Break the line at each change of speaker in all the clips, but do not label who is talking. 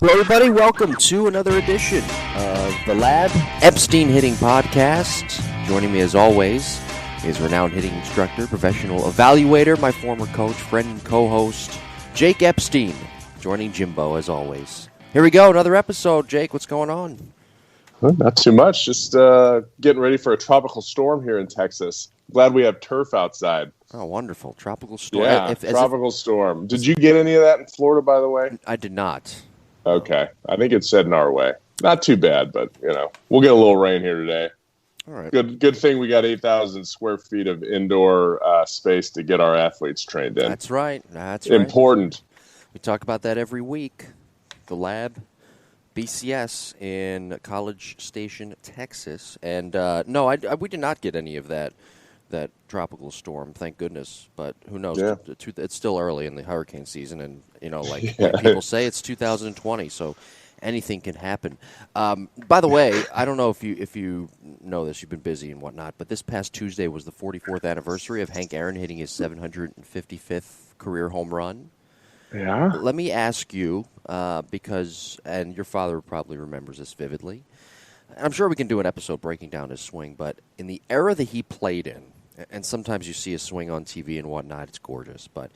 Hello, everybody. Welcome to another edition of the Lab Epstein Hitting Podcast. Joining me, as always, is renowned hitting instructor, professional evaluator, my former coach, friend, and co-host, Jake Epstein. Joining Jimbo, as always. Here we go, another episode. Jake, what's going on?
Not too much. Just getting ready for a tropical storm here in Texas. Glad we have turf outside.
Oh, wonderful. Tropical storm.
Yeah, tropical storm. Did you get any of that in Florida, by the way?
I did not.
Okay. I think it's heading our way. Not too bad, but, we'll get a little rain here today.
All right.
Good thing we got 8,000 square feet of indoor space to get our athletes trained in.
That's right. That's
important.
We talk about that every week. The Lab, BCS in College Station, Texas. And no, we did not get any of that tropical storm, thank goodness. But who knows?
Yeah.
It's still early in the hurricane season, and like people say, it's 2020, so anything can happen. By the way, I don't know if you know this, you've been busy and whatnot, but this past Tuesday was the 44th anniversary of Hank Aaron hitting his 755th career home run.
Yeah.
Let me ask you, because, and your father probably remembers this vividly, I'm sure we can do an episode breaking down his swing, but in the era that he played in, and sometimes you see a swing on TV and whatnot, it's gorgeous, but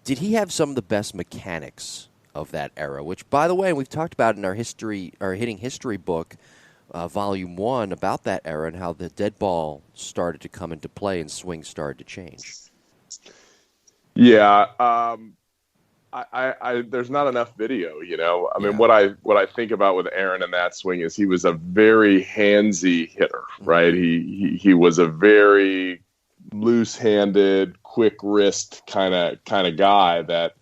did he have some of the best mechanics of that era? Which, by the way, we've talked about in our hitting history book, Volume 1, about that era and how the dead ball started to come into play and swings started to change.
Yeah, I there's not enough video, I mean, what I think about with Aaron and that swing is he was a very handsy hitter, right? He was a very loose-handed, quick wrist kind of guy that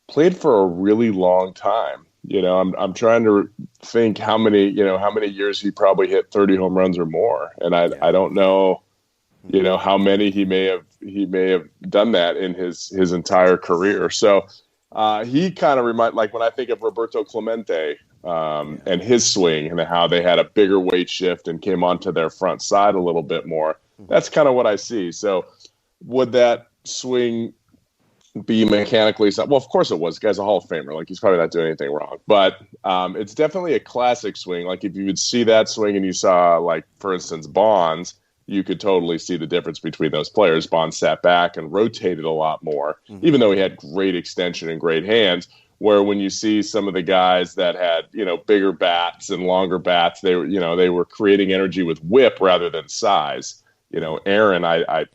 played for a really long time. I'm trying to think how many years he probably hit 30 home runs or more, and I don't know. How many he may have done that in his entire career. So he kind of like when I think of Roberto Clemente and his swing and how they had a bigger weight shift and came onto their front side a little bit more. That's kind of what I see. So would that swing be mechanically sound? Well, of course it was. The guy's a Hall of Famer. Like, he's probably not doing anything wrong. But it's definitely a classic swing. Like, if you would see that swing and you saw, like, for instance, Bonds, you could totally see the difference between those players. Bond sat back and rotated a lot more, even though he had great extension and great hands, where when you see some of the guys that had, bigger bats and longer bats, they were creating energy with whip rather than size. Aaron, I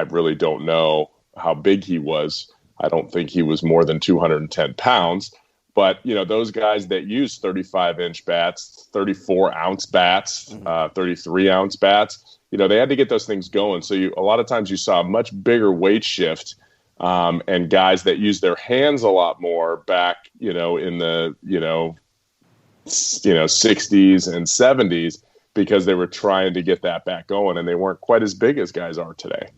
really don't know how big he was. I don't think he was more than 210 pounds. But, those guys that use 35-inch bats, 34-ounce bats, 33-ounce bats, they had to get those things going. So a lot of times you saw a much bigger weight shift and guys that use their hands a lot more back, in the, 60s and 70s because they were trying to get that back going, and they weren't quite as big as guys are today.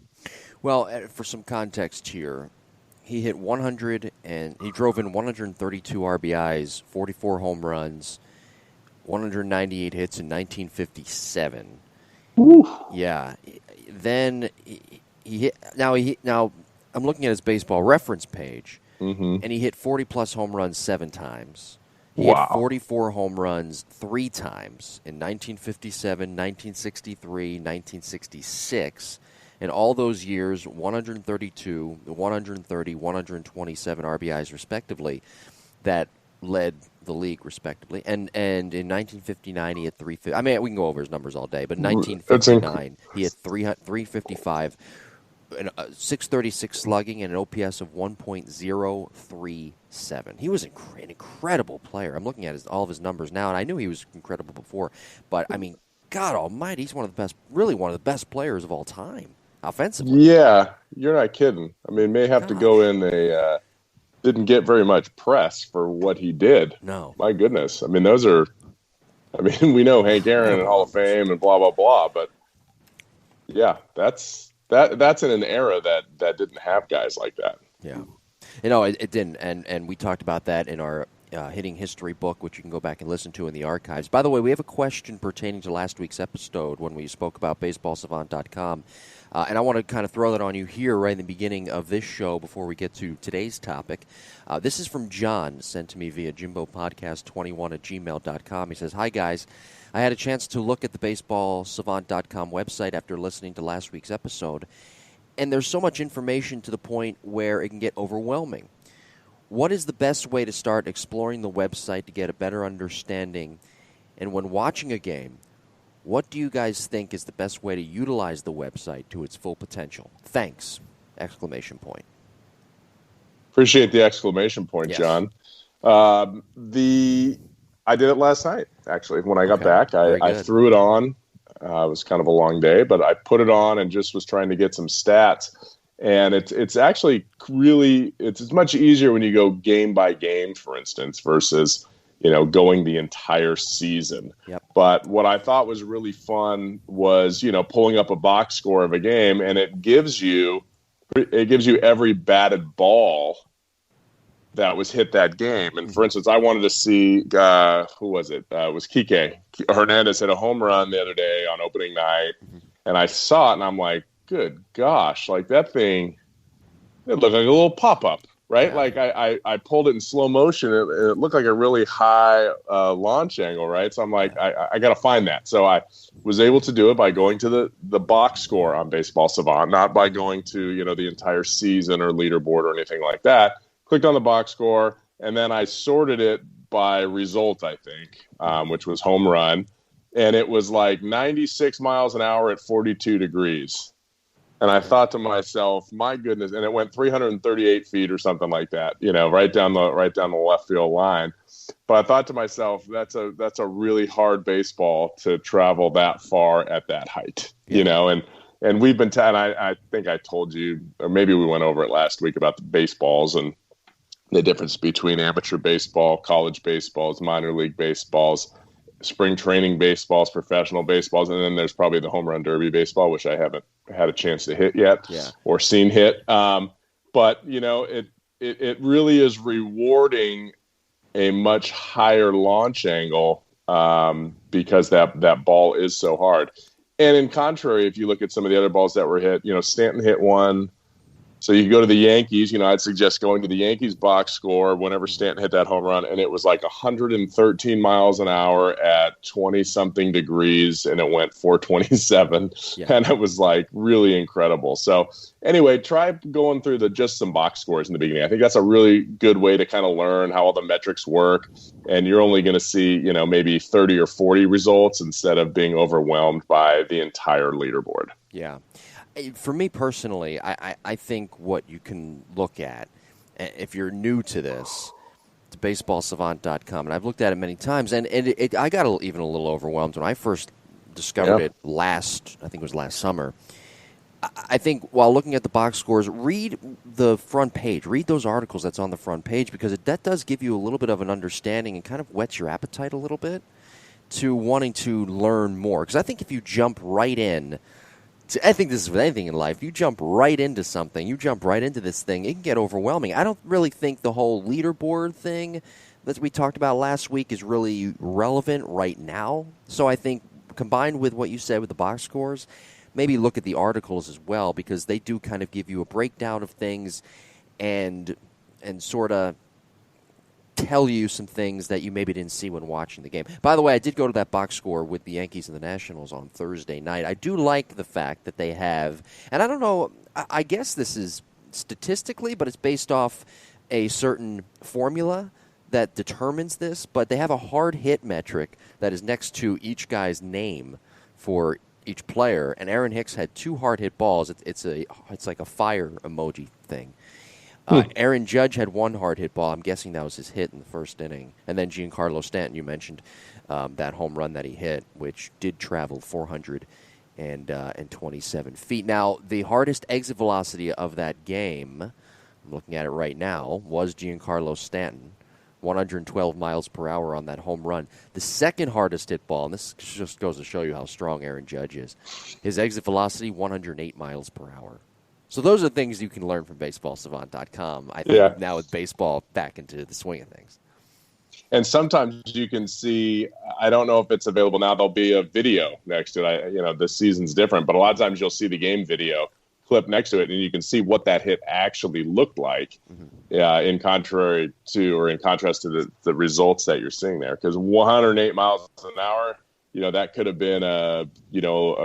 Well, for some context here, he hit 100 and he drove in 132 RBIs, 44 home runs, 198 hits in 1957.
Ooh.
Yeah. Then he hit. Now I'm looking at his baseball reference page, and he hit 40-plus home runs 7 times. He hit 44 home runs 3 times in 1957, 1963, 1966. In all those years, 132, 130, 127 RBIs respectively, that led the league respectively. And in 1959, he had 350. I mean, we can go over his numbers all day, but in 1959, he had 355, 636 slugging, and an OPS of 1.037. He was an incredible player. I'm looking at all of his numbers now, and I knew he was incredible before. But, I mean, God almighty, he's one of the best players of all time. Offensively.
Yeah, you're not kidding. I mean, may have to go in didn't get very much press for what he did.
No.
My goodness. I mean, we know Hank Aaron and Hall of Fame and blah, blah, blah, but yeah, that's in an era that didn't have guys like that.
Yeah. It didn't. And we talked about that in our hitting history book, which you can go back and listen to in the archives. By the way, we have a question pertaining to last week's episode when we spoke about baseballsavant.com. And I want to kind of throw that on you here right in the beginning of this show before we get to today's topic. This is from John, sent to me via jimbopodcast21@gmail.com. He says, "Hi, guys. I had a chance to look at the baseballsavant.com website after listening to last week's episode, and there's so much information to the point where it can get overwhelming. What is the best way to start exploring the website to get a better understanding? And when watching a game, what do you guys think is the best way to utilize the website to its full potential? Thanks!" Exclamation point.
Appreciate the exclamation point, yes. John. I did it last night, actually. When I got back, I threw it on. It was kind of a long day, but I put it on and just was trying to get some stats. And it's actually really, it's much easier when you go game by game, for instance, versus, going the entire season.
Yep.
But what I thought was really fun was, pulling up a box score of a game, and it gives you every batted ball that was hit that game. And for instance, I wanted to see, who was it? It was Kike Hernandez hit a home run the other day on opening night. And I saw it and I'm like, good gosh, like that thing, it looked like a little pop-up, right? Yeah. Like I pulled it in slow motion. It looked like a really high launch angle, right? So I'm like, I got to find that. So I was able to do it by going to the box score on Baseball Savant, not by going to, the entire season or leaderboard or anything like that. Clicked on the box score, and then I sorted it by result, I think, which was home run. And it was like 96 miles an hour at 42 degrees. And I thought to myself, my goodness, and it went 338 feet or something like that, right down the left field line. But I thought to myself, that's a really hard baseball to travel that far at that height, and we've been, I think I told you, or maybe we went over it last week about the baseballs and the difference between amateur baseball, college baseballs, minor league baseballs, spring training baseballs, professional baseballs, and then there's probably the home run derby baseball, which I haven't had a chance to hit yet or seen hit. But, it really is rewarding a much higher launch angle because that ball is so hard. And in contrary, if you look at some of the other balls that were hit, Stanton hit one. So you go to the Yankees, I'd suggest going to the Yankees box score whenever Stanton hit that home run, and it was like 113 miles an hour at 20-something degrees, and it went 427, and it was like really incredible. So anyway, try going through just some box scores in the beginning. I think that's a really good way to kind of learn how all the metrics work, and you're only going to see, maybe 30 or 40 results instead of being overwhelmed by the entire leaderboard.
Yeah. For me personally, I think what you can look at, if you're new to this, to baseballsavant.com, and I've looked at it many times, and I got even a little overwhelmed when I first discovered it I think it was last summer. I think while looking at the box scores, read the front page. Read those articles that's on the front page, because that does give you a little bit of an understanding and kind of whets your appetite a little bit to wanting to learn more. Because I think if you jump right in, I think this is with anything in life. You jump right into something. You jump right into this thing. It can get overwhelming. I don't really think the whole leaderboard thing that we talked about last week is really relevant right now. So I think combined with what you said with the box scores, maybe look at the articles as well, because they do kind of give you a breakdown of things and sort of tell you some things that you maybe didn't see when watching the game. By the way, I did go to that box score with the Yankees and the Nationals on Thursday night. I do like the fact that they have, and I don't know, I guess this is statistically, but it's based off a certain formula that determines this, but they have a hard hit metric that is next to each guy's name for each player, and Aaron Hicks had 2 hard hit balls. It's like a fire emoji thing. Aaron Judge had 1 hard hit ball. I'm guessing that was his hit in the first inning. And then Giancarlo Stanton, you mentioned that home run that he hit, which did travel 427 feet. Now, the hardest exit velocity of that game, I'm looking at it right now, was Giancarlo Stanton, 112 miles per hour on that home run. The second hardest hit ball, and this just goes to show you how strong Aaron Judge is, his exit velocity, 108 miles per hour. So those are things you can learn from baseballsavant.com, I think, now with baseball back into the swing of things.
And sometimes you can see, I don't know if it's available now, there'll be a video next to it. This season's different, but a lot of times you'll see the game video clip next to it, and you can see what that hit actually looked like, in contrast to the results that you're seeing there. Because 108 miles an hour, that could have been a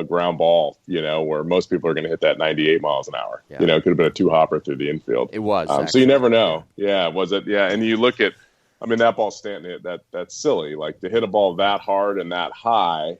ground ball, where most people are going to hit that 98 miles an hour. Yeah. It could have been a two-hopper through the infield.
It was.
So you never know. Yeah, was it? Yeah, and you look at, that ball Stanton hit, that's silly. Like, to hit a ball that hard and that high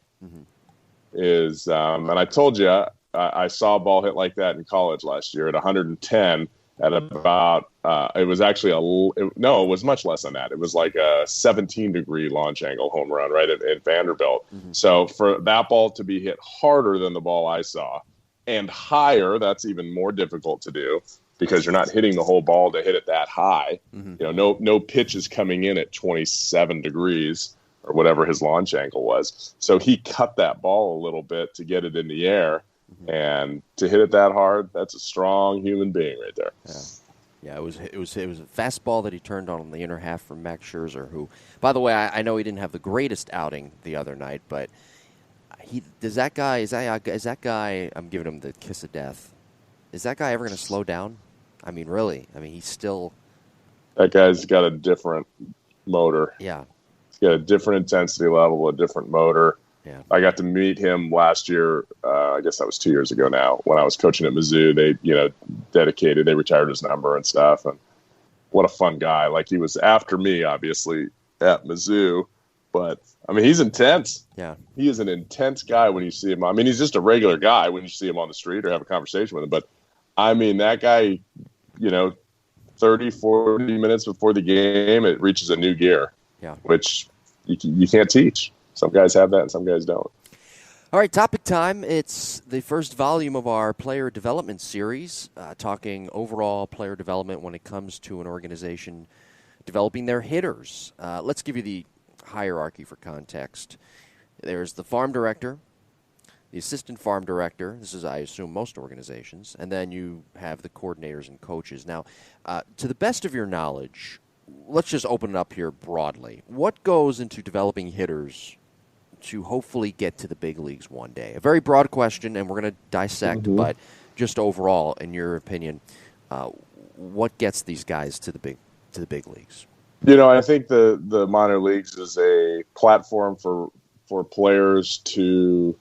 is, and I told you, I saw a ball hit like that in college last year at 110 at about, it was actually it was much less than that. It was like a 17-degree launch angle home run right at Vanderbilt. So for that ball to be hit harder than the ball I saw and higher, that's even more difficult to do because you're not hitting the whole ball to hit it that high. No pitch is coming in at 27 degrees or whatever his launch angle was. So he cut that ball a little bit to get it in the air. And to hit it that hard, that's a strong human being right there.
Yeah, it was a fastball that he turned on the inner half from Max Scherzer, who, by the way, I know he didn't have the greatest outing the other night, but is that guy, I'm giving him the kiss of death. Is that guy ever going to slow down? I mean, really? He's still...
That guy's got a different motor.
Yeah.
He's got a different intensity level, a different motor.
Yeah.
I got to meet him last year. I guess that was 2 years ago now. When I was coaching at Mizzou, they retired his number and stuff. And what a fun guy! Like, he was after me, obviously, at Mizzou, but he's intense.
Yeah,
he is an intense guy when you see him. He's just a regular guy when you see him on the street or have a conversation with him. But that guy, 30, 40 minutes before the game, it reaches a new gear.
Yeah,
which you can't teach. Some guys have that and some guys don't.
All right, topic time. It's the first volume of our player development series, talking overall player development when it comes to an organization developing their hitters. Let's give you the hierarchy for context. There's the farm director, the assistant farm director. This is, I assume, most organizations. And then you have the coordinators and coaches. Now, to the best of your knowledge, let's just open it up here broadly. What goes into developing hitters to hopefully get to the big leagues one day? A very broad question, and we're going to dissect, but just overall, in your opinion, what gets these guys to the big leagues?
I think the minor leagues is a platform for players to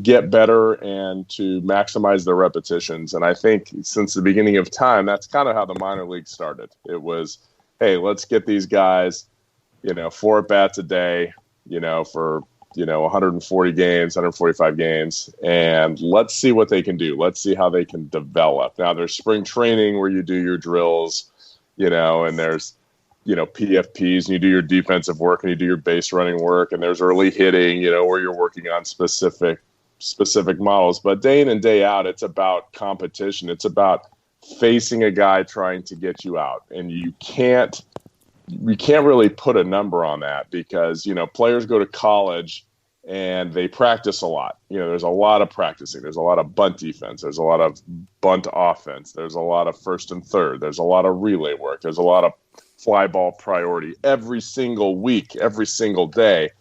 get better and to maximize their repetitions. And I think since the beginning of time, that's kind of how the minor league started. It was, hey, let's get these guys, 4 at-bats a day, for 140 games, 145 games, and let's see what they can do. Let's see how they can develop. Now, there's spring training where you do your drills, and there's, PFPs, and you do your defensive work and you do your base running work, and there's early hitting, where you're working on specific models. But day in and day out, it's about competition. It's about facing a guy trying to get you out, and you can't really put a number on that because, players go to college and they practice a lot. There's a lot of practicing. There's a lot of bunt defense. There's a lot of bunt offense. There's a lot of first and third. There's a lot of relay work. There's a lot of fly ball priority every single week, every single day.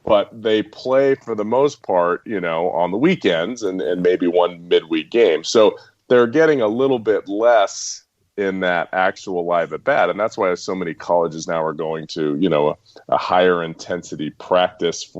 But they play for the most part, on the weekends and maybe one midweek game. So they're getting a little bit less in that actual live at bat. And that's why so many colleges now are going to, a higher intensity practice,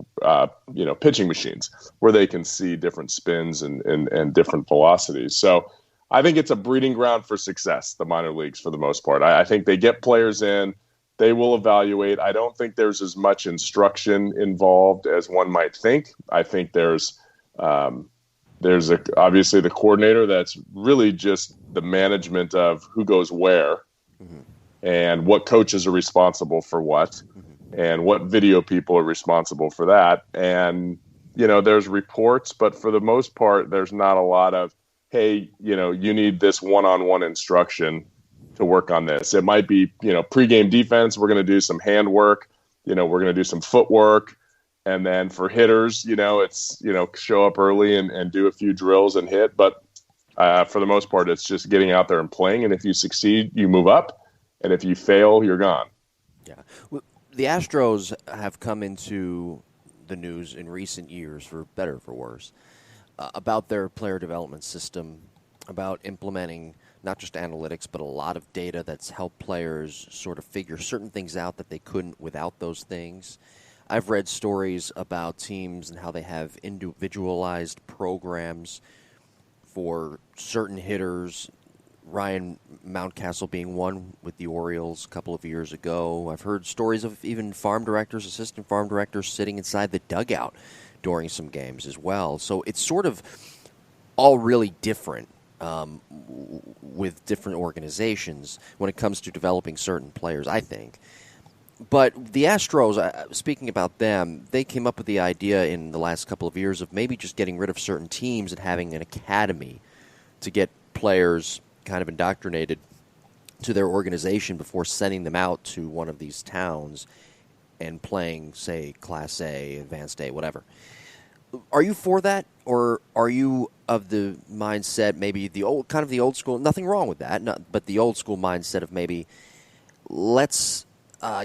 pitching machines where they can see different spins and different velocities. So I think it's a breeding ground for success, the minor leagues, for the most part. I think they get players in, they will evaluate. I don't think there's as much instruction involved as one might think. I think there's obviously the coordinator that's really just the management of who goes where and what coaches are responsible for what and what video people are responsible for that. And, there's reports, but for the most part, there's not a lot of, hey, you need this one-on-one instruction to work on this. It might be, pregame defense. We're going to do some hand work. We're going to do some footwork. And then for hitters, it's, show up early and do a few drills and hit. But for the most part, it's just getting out there and playing. And if you succeed, you move up. And if you fail, you're gone.
Yeah. Well, the Astros have come into the news in recent years, for better or for worse, about their player development system, about implementing not just analytics, but a lot of data that's helped players sort of figure certain things out that they couldn't without those things. I've read stories about teams and how they have individualized programs for certain hitters, Ryan Mountcastle being one with the Orioles a couple of years ago. I've heard stories of even farm directors, assistant farm directors sitting inside the dugout during some games as well. So it's sort of all really different with different organizations when it comes to developing certain players, I think. But the Astros, speaking about them, they came up with the idea in the last couple of years of maybe just getting rid of certain teams and having an academy to get players kind of indoctrinated to their organization before sending them out to one of these towns and playing, say, Class A, Advanced A, whatever. Are you for that, or are you of the mindset, maybe the old school, nothing wrong with that, but the old school mindset of maybe let's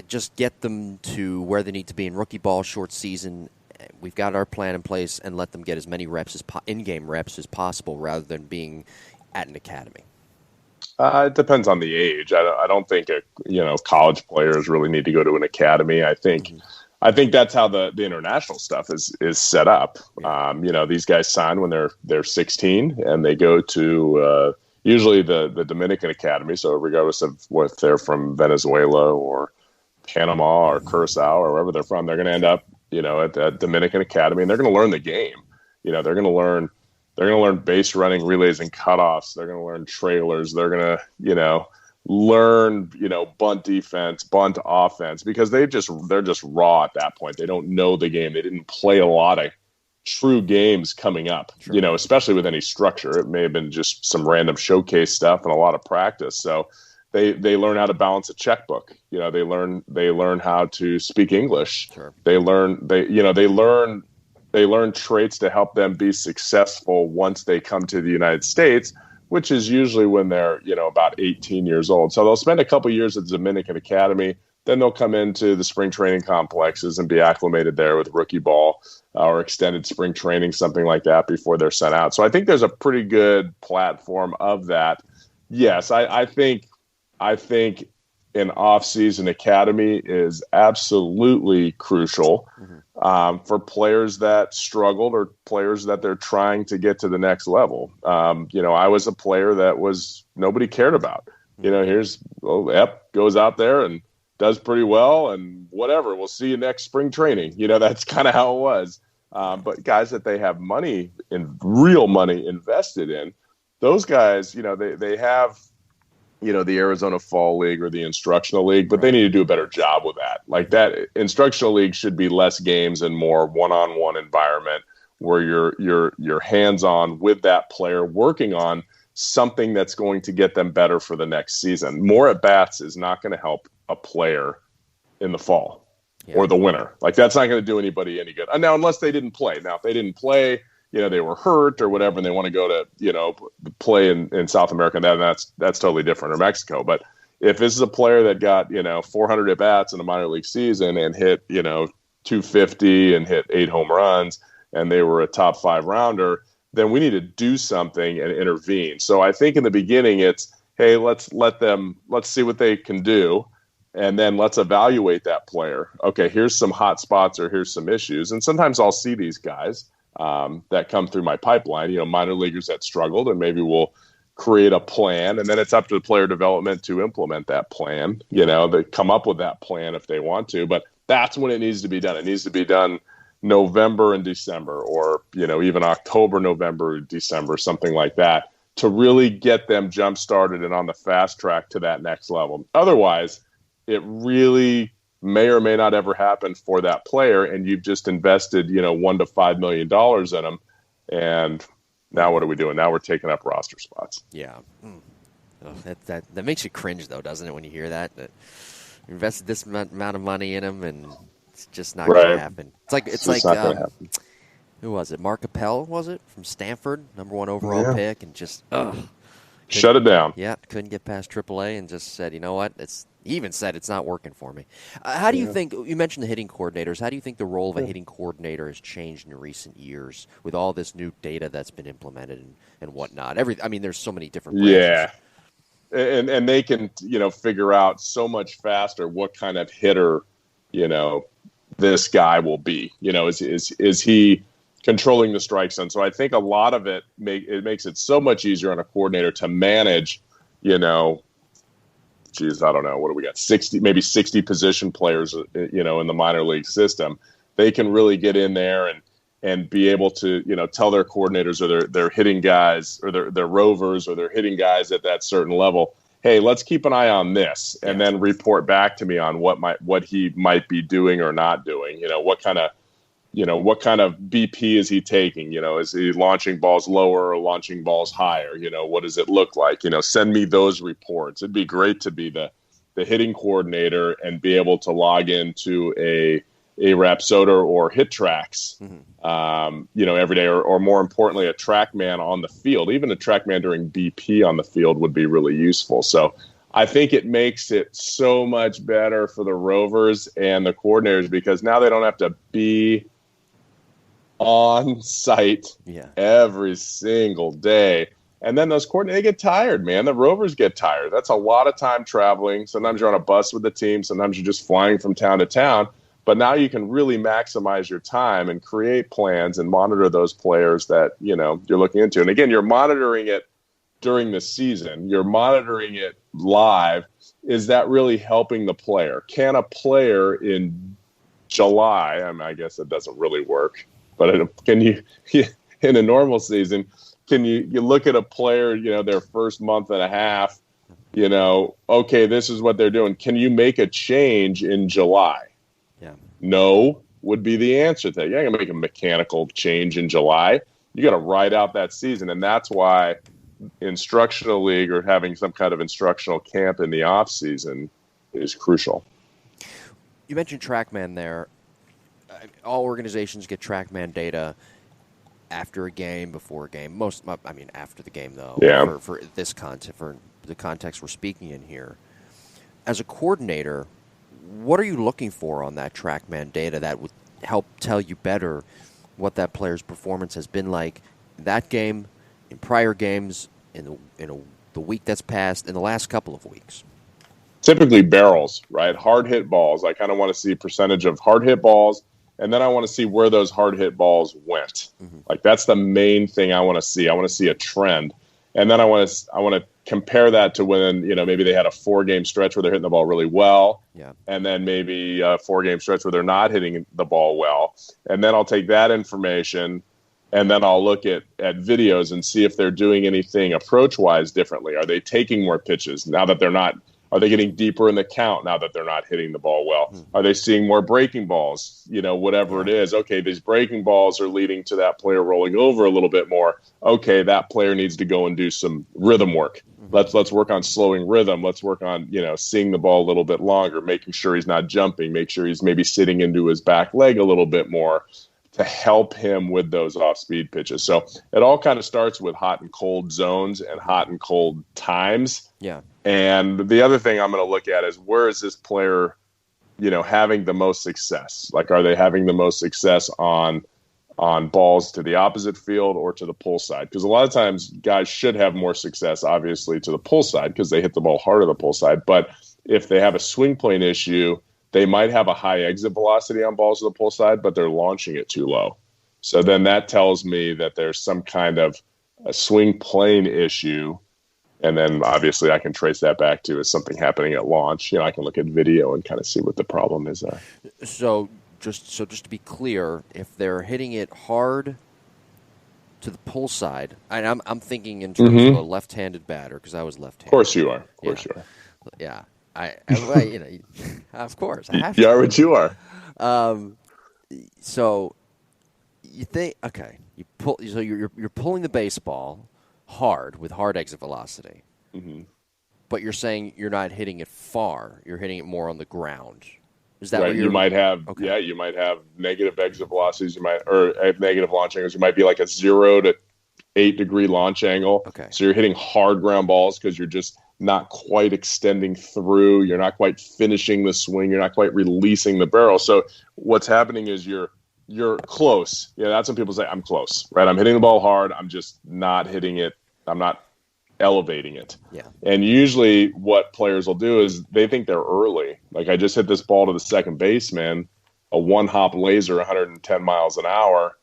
just get them to where they need to be in rookie ball, short season. We've got our plan in place, and let them get as many reps in-game reps as possible, rather than being at an academy.
It depends on the age. I don't think college players really need to go to an academy. I think that's how the international stuff is set up. Yeah. These guys sign when they're 16, and they go to usually the Dominican Academy. So regardless of what they're from, Venezuela or Panama or Curacao or wherever they're from, they're going to end up at the Dominican Academy, and they're going to learn the game. They're going to learn base running, relays, and cutoffs. They're going to learn trailers. They're going to learn bunt defense, bunt offense, because they're just raw at that point. They don't know the game. They didn't play a lot of true games coming up. Sure. Especially with any structure. It may have been just some random showcase stuff and a lot of practice. So they learn how to balance a checkbook. They learn how to speak English. Sure. They learn traits to help them be successful once they come to the United States, which is usually when they're, about 18 years old. So they'll spend a couple years at the Dominican Academy. Then they'll come into the spring training complexes and be acclimated there with rookie ball or extended spring training, something like that, before they're sent out. So I think there's a pretty good platform of that. Yes, I think an off-season academy is absolutely crucial for players that struggled or players that they're trying to get to the next level. I was a player that nobody cared about. Ep goes out there and does pretty well, and whatever, we'll see you next spring training. That's kind of how it was. But guys that they have real money invested in, those guys, they have the Arizona Fall League or the Instructional League, but they need to do a better job with that. Like that Instructional League should be less games and more one-on-one environment where you're hands-on with that player, working on something that's going to get them better for the next season. More at-bats is not going to help a player in the fall or the winter. Like, that's not going to do anybody any good. Now, unless they didn't play. Now, if they didn't play, they were hurt or whatever, and they want to go to, play in South America, that's totally different, or Mexico. But if this is a player that got, 400 at-bats in a minor league season and hit, 250 and hit 8 home runs, and they were a top 5 rounder, then we need to do something and intervene. So I think in the beginning it's, hey, let's see what they can do, and then let's evaluate that player. Okay, here's some hot spots or here's some issues. And sometimes I'll see these guys that come through my pipeline, minor leaguers that struggled, and maybe we'll create a plan, and then it's up to the player development to implement that plan, they come up with that plan if they want to. But that's when it needs to be done. It needs to be done November and December, or, even October, November, December, something like that, to really get them jump started and on the fast track to that next level. Otherwise, it really may or may not ever happen for that player, and you've just invested, $1 to $5 million in them, and now what are we doing? Now we're taking up roster spots.
Yeah, that makes you cringe, though, doesn't it? When you hear that you invested this amount of money in them, and it's just not going to happen. It's like who was it? Mark Appel, was it, from Stanford, #1 overall pick, and just
Shut it down.
Yeah, couldn't get past AAA and just said, you know what? He even said it's not working for me. How do you think, you mentioned the hitting coordinators, how do you think the role of a hitting coordinator has changed in recent years with all this new data that's been implemented and whatnot? There's so many different branches.
Yeah. And they can, figure out so much faster what kind of hitter, this guy will be. Is he controlling the strike zone? So I think a lot of it makes it so much easier on a coordinator to manage, I don't know, what do we got? 60 position players, in the minor league system. They can really get in there and be able to, tell their coordinators or their hitting guys or their rovers or their hitting guys at that certain level, hey, let's keep an eye on this, and then report back to me on what he might be doing or not doing. What kind of BP is he taking? Is he launching balls lower or launching balls higher? What does it look like? Send me those reports. It'd be great to be the hitting coordinator and be able to log into a Rapsodo or Hit Tracks, every day, or more importantly, a TrackMan on the field. Even a TrackMan during BP on the field would be really useful. So I think it makes it so much better for the Rovers and the coordinators because now they don't have to be on site every single day. And then those coordinators, they get tired, man. The Rovers get tired. That's a lot of time traveling. Sometimes you're on a bus with the team. Sometimes you're just flying from town to town. But now you can really maximize your time and create plans and monitor those players that, you're looking into. And again, you're monitoring it during the season. You're monitoring it live. Is that really helping the player? Can a player in July, I guess it doesn't really work, but can you, in a normal season, can you look at a player, their first month and a half, okay, this is what they're doing. Can you make a change in July? No would be the answer to that. You're not going to make a mechanical change in July. You got to ride out that season. And that's why instructional league or having some kind of instructional camp in the off season is crucial.
You mentioned TrackMan there. All organizations get TrackMan data after a game, before a game. After the game, though.
Yeah.
For this content, for the context we're speaking in here. As a coordinator, what are you looking for on that TrackMan data that would help tell you better what that player's performance has been like in that game, in prior games, in the week that's passed, in the last couple of weeks?
Typically barrels, right? Hard hit balls. I kind of want to see percentage of hard hit balls, and then I want to see where those hard hit balls went. Like that's the main thing I want to see. I want to see a trend, and then I want to compare that to when maybe they had a 4-game stretch where they're hitting the ball really well, and then maybe a 4-game stretch where they're not hitting the ball well, and then I'll take that information and then I'll look at videos and see if they're doing anything approach-wise differently. Are they taking more pitches now that they're not? Are they getting deeper in the count now that they're not hitting the ball well? Are they seeing more breaking balls? Whatever it is. Okay, these breaking balls are leading to that player rolling over a little bit more. Okay, that player needs to go and do some rhythm work. Let's work on slowing rhythm. Let's work on, seeing the ball a little bit longer, making sure he's not jumping, make sure he's maybe sitting into his back leg a little bit more to help him with those off-speed pitches. So it all kind of starts with hot and cold zones and hot and cold times.
Yeah.
And the other thing I'm going to look at is where is this player, having the most success? Like, are they having the most success on balls to the opposite field or to the pull side? Because a lot of times guys should have more success, obviously, to the pull side because they hit the ball harder the pull side. But if they have a swing plane issue, they might have a high exit velocity on balls to the pull side, but they're launching it too low. So then that tells me that there's some kind of a swing plane issue. And then obviously I can trace that back to is something happening at launch. I can look at video and kind of see what the problem is there.
So just to be clear, if they're hitting it hard to the pull side, and I'm thinking in terms of a left-handed batter because I was left-handed.
Of course you are. Of course you are.
Yeah. Of course. I have
you are what you are.
So you think, okay, so you're pulling the baseball hard with hard exit velocity, but you're saying you're not hitting it far. You're hitting it more on the ground. Is that what
you might have? Okay. Yeah, you might have negative exit velocities. Or negative launch angles. You might be like a 0 to 8-degree launch angle.
Okay.
So you're hitting hard ground balls because you're just not quite extending through. You're not quite finishing the swing. You're not quite releasing the barrel. So what's happening is you're close. Yeah, that's when people say, I'm close, right? I'm hitting the ball hard. I'm just not hitting it. I'm not elevating it.
Yeah.
And usually what players will do is they think they're early. Like, I just hit this ball to the second baseman, a one-hop laser, 110 miles an hour.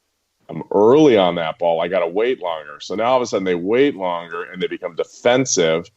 I'm early on that ball. I got to wait longer. So now all of a sudden they wait longer and they become defensive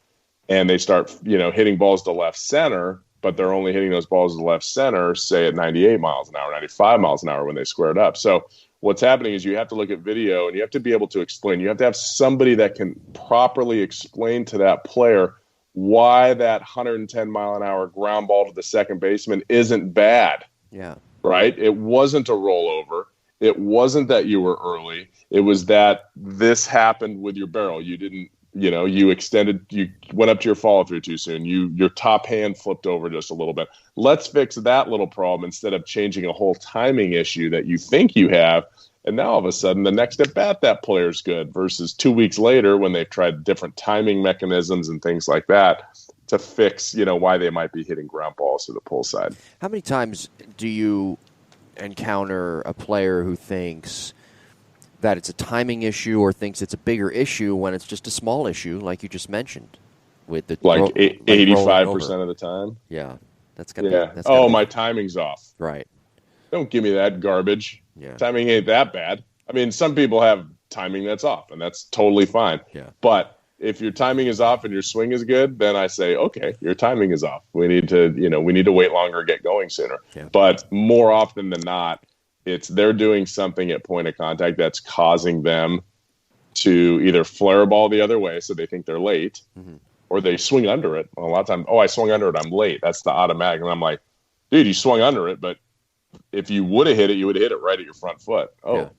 and they start, hitting balls to left center, but they're only hitting those balls to left center, say at 98 miles an hour, 95 miles an hour when they square it up. So what's happening is you have to look at video and you have to be able to explain. You have to have somebody that can properly explain to that player why that 110 mile an hour ground ball to the second baseman isn't bad.
Yeah.
Right? It wasn't a rollover. It wasn't that you were early. It was that this happened with your barrel. You didn't, you extended, you went up to your follow through too soon. Your top hand flipped over just a little bit. Let's fix that little problem instead of changing a whole timing issue that you think you have. And now all of a sudden the next at bat, that player's good versus 2 weeks later when they've tried different timing mechanisms and things like that to fix, why they might be hitting ground balls to the pull side.
How many times do you encounter a player who thinks that it's a timing issue or thinks it's a bigger issue when it's just a small issue, like you just mentioned, with the
85% of the time?
Yeah,
my timing's off.
Right.
Don't give me that garbage.
Yeah.
Timing ain't that bad. I mean, some people have timing that's off, and that's totally fine.
Yeah.
But if your timing is off and your swing is good, then I say, okay, your timing is off. We need to wait longer and get going sooner.
Yeah.
But more often than not, they're doing something at point of contact that's causing them to either flare a ball the other way, so they think they're late, or they swing under it. Well, a lot of times, I swung under it, I'm late. That's the automatic. And I'm like, dude, you swung under it, but if you would have hit it, you would have hit it right at your front foot. Oh,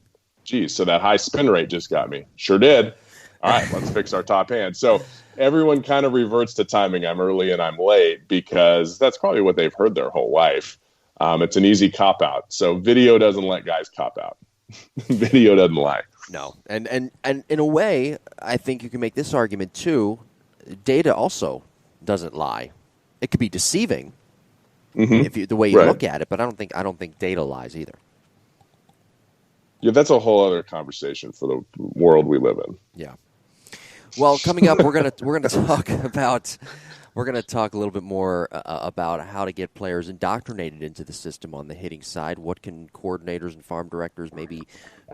geez. So that high spin rate just got me. Sure did. All right, let's fix our top hand. So everyone kind of reverts to timing. I'm early and I'm late because that's probably what they've heard their whole life. It's an easy cop out. So video doesn't let guys cop out. Video doesn't lie.
No. And in a way, I think you can make this argument too. Data also doesn't lie. It could be deceiving the way you look at it, but I don't think data lies either.
Yeah, that's a whole other conversation for the world we live in.
Yeah. Well, coming up, we're gonna talk a little bit more about how to get players indoctrinated into the system on the hitting side. What can coordinators and farm directors maybe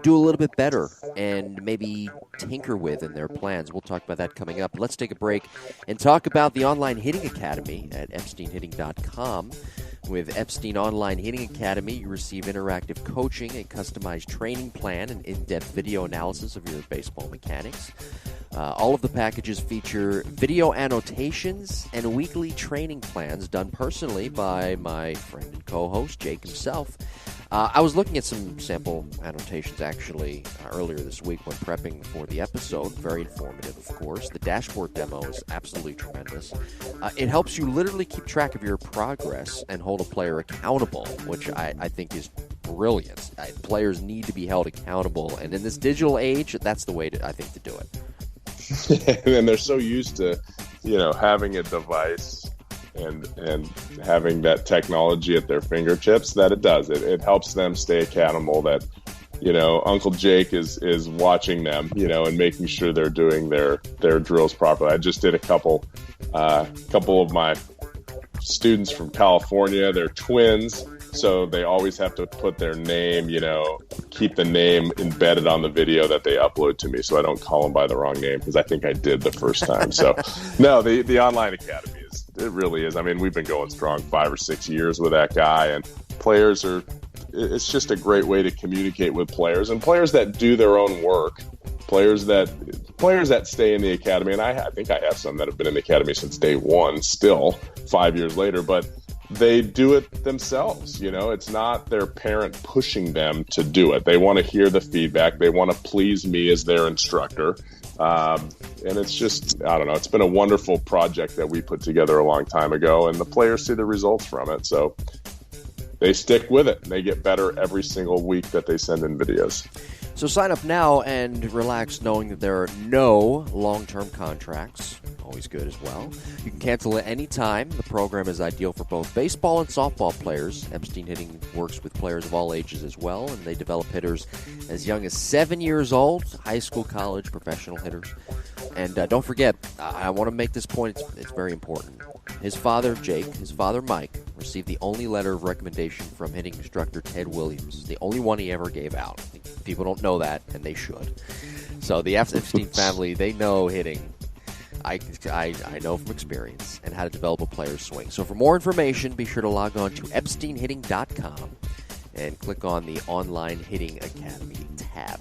do a little bit better and maybe tinker with in their plans? We'll talk about that coming up. Let's take a break and talk about the Online Hitting Academy at EpsteinHitting.com. With Epstein Online Hitting Academy, you receive interactive coaching, a customized training plan, and in-depth video analysis of your baseball mechanics. All of the packages feature video annotations and weekly training plans done personally by my friend and co-host, Jake himself. I was looking at some sample annotations, actually, earlier this week when prepping for the episode. Very informative, of course. The dashboard demo is absolutely tremendous. It helps you literally keep track of your progress and hold a player accountable, which I think is brilliant. Players need to be held accountable, and in this digital age, that's the way I think to do it.
And they're so used to, having a device and having that technology at their fingertips that it helps them stay accountable, that Uncle Jake is watching them, and making sure they're doing their drills properly. I just did a couple of my students from California. They're twins, so they always have to put their name, keep the name embedded on the video that they upload to me, so I don't call them by the wrong name, because I think I did the first time. So no, the Online Academy it really is. I mean, we've been going strong 5 or 6 years with that guy, and it's just a great way to communicate with players, and players that do their own work, players that stay in the academy. And I think I have some that have been in the academy since day one, still 5 years later, but they do it themselves. It's not their parent pushing them to do it. They want to hear the feedback. They want to please me as their instructor. And it's just, I don't know, it's been a wonderful project that we put together a long time ago, and the players see the results from it. So they stick with it, and they get better every single week that they send in videos.
So sign up now and relax knowing that there are no long-term contracts. Always good as well. You can cancel at any time. The program is ideal for both baseball and softball players. Epstein Hitting works with players of all ages as well, and they develop hitters as young as 7 years old, high school, college, professional hitters. And don't forget, I want to make this point. It's very important. His father, Jake, his father, Mike, received the only letter of recommendation from hitting instructor Ted Williams, the only one he ever gave out. People don't know that, and they should. So the Epstein family, they know hitting. I know from experience and how to develop a player's swing. So for more information, be sure to log on to EpsteinHitting.com and click on the Online Hitting Academy tab.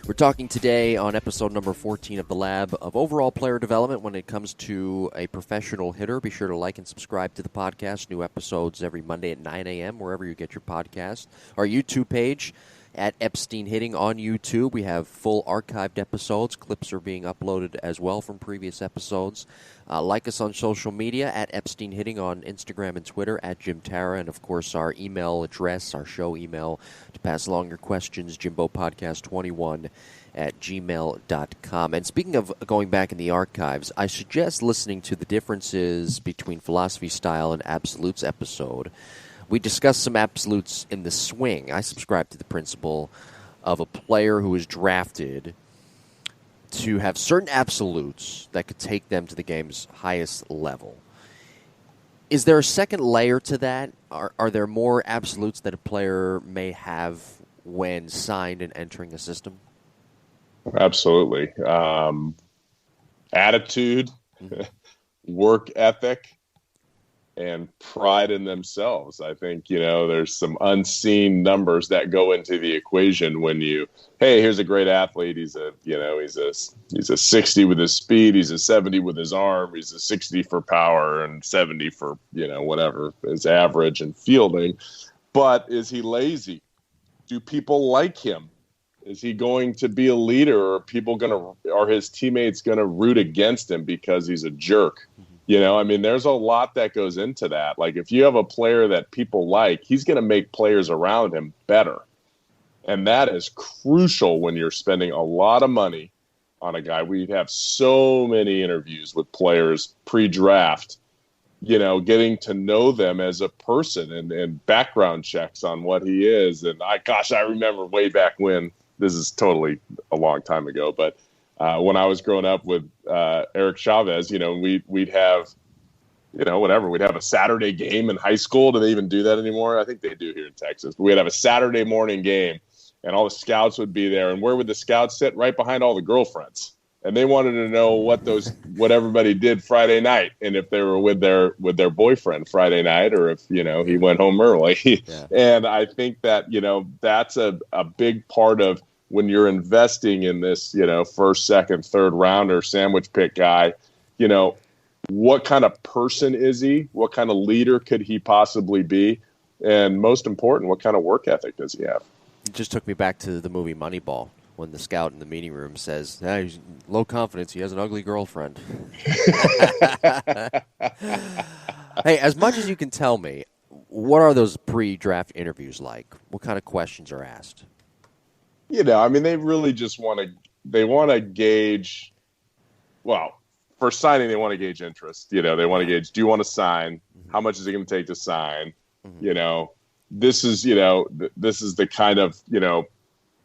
We're talking today on episode number 14 of the Lab of Overall Player Development when it comes to a professional hitter. Be sure to like and subscribe to the podcast. New episodes every Monday at 9 a.m., wherever you get your podcast. Our YouTube page at Epstein Hitting on YouTube. We have full archived episodes. Clips are being uploaded as well from previous episodes. Like us on social media at Epstein Hitting on Instagram and Twitter, at Jim Tara, and of course our email address, our show email to pass along your questions, jimbopodcast21 at gmail.com. And speaking of going back in the archives, I suggest listening to the differences between philosophy, style, and absolutes episode. We discussed some absolutes in the swing. I subscribe to the principle of a player who is drafted to have certain absolutes that could take them to the game's highest level. Is there a second layer to that? Are there more absolutes that a player may have when signed and entering a system?
Absolutely. Attitude, work ethic, and pride in themselves. I think, there's some unseen numbers that go into the equation when hey, here's a great athlete. He's a 60 with his speed. He's a 70 with his arm. He's a 60 for power and 70 for, whatever his average and fielding. But is he lazy? Do people like him? Is he going to be a leader, or are his teammates going to root against him because he's a jerk? There's a lot that goes into that. Like, if you have a player that people like, he's going to make players around him better. And that is crucial when you're spending a lot of money on a guy. We have so many interviews with players pre-draft, getting to know them as a person and background checks on what he is. And I remember way back when, this is totally a long time ago, but when I was growing up with Eric Chavez, we'd have, we'd have a Saturday game in high school. Do they even do that anymore? I think they do here in Texas. But we'd have a Saturday morning game, and all the scouts would be there. And where would the scouts sit? Right behind all the girlfriends. And they wanted to know what everybody did Friday night, and if they were with their boyfriend Friday night, or if he went home early. Yeah. And I think that that's a big part of when you're investing in this, first, second, third rounder sandwich pick guy. What kind of person is he? What kind of leader could he possibly be? And most important, what kind of work ethic does he have?
It just took me back to the movie Moneyball, when the scout in the meeting room says, he's low confidence, he has an ugly girlfriend. Hey, as much as you can tell me, what are those pre-draft interviews like? What kind of questions are asked?
They really just want to gauge, for signing, they want to gauge interest. They want to gauge, do you want to sign? How much is it going to take to sign? This is the kind of,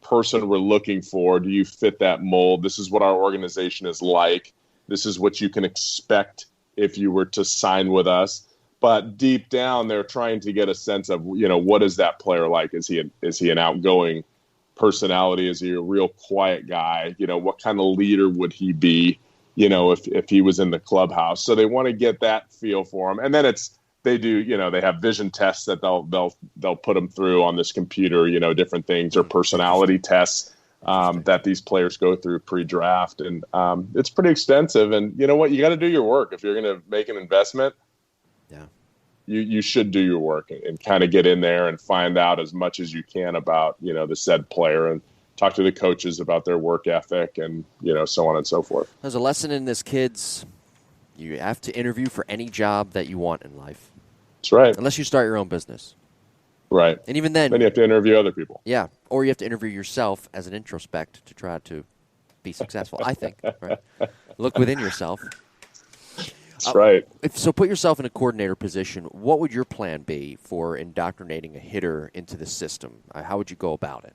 person we're looking for. Do you fit that mold? This is what our organization is like. This is what you can expect if you were to sign with us. But deep down, they're trying to get a sense of, what is that player like? Is he an outgoing personality? Is he a real quiet guy? What kind of leader would he be, if he was in the clubhouse? So they want to get that feel for him. And then they do, they have vision tests that they'll put them through on this computer, different things, or personality tests that these players go through pre-draft. And it's pretty extensive. And you know what? You got to do your work. If you're going to make an investment, you should do your work and kind of get in there and find out as much as you can about, the said player, and talk to the coaches about their work ethic and, so on and so forth.
There's a lesson in this, kids. You have to interview for any job that you want in life.
That's right.
Unless you start your own business.
Right.
And even then
you have to interview other people.
Yeah, or you have to interview yourself as an introspect to try to be successful, I think. Right? Look within yourself.
That's right.
So put yourself in a coordinator position. What would your plan be for indoctrinating a hitter into the system? How would you go about it?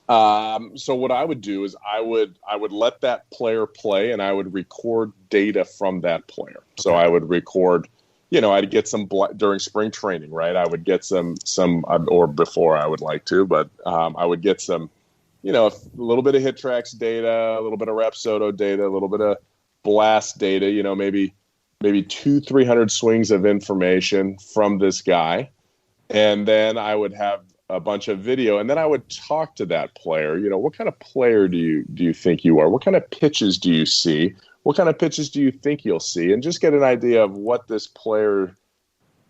So what I would do is I would let that player play, and I would record data from that player. Okay. So I would record, I'd get some during spring training, right? I would get some or before I would like to, but I would get some, a little bit of hit tracks data, a little bit of Rapsodo data, a little bit of blast data, maybe 200-300 swings of information from this guy. And then I would have a bunch of video, and then I would talk to that player. What kind of player do you think you are? What kind of pitches do you see? What kind of pitches do you think you'll see? And just get an idea of what this player,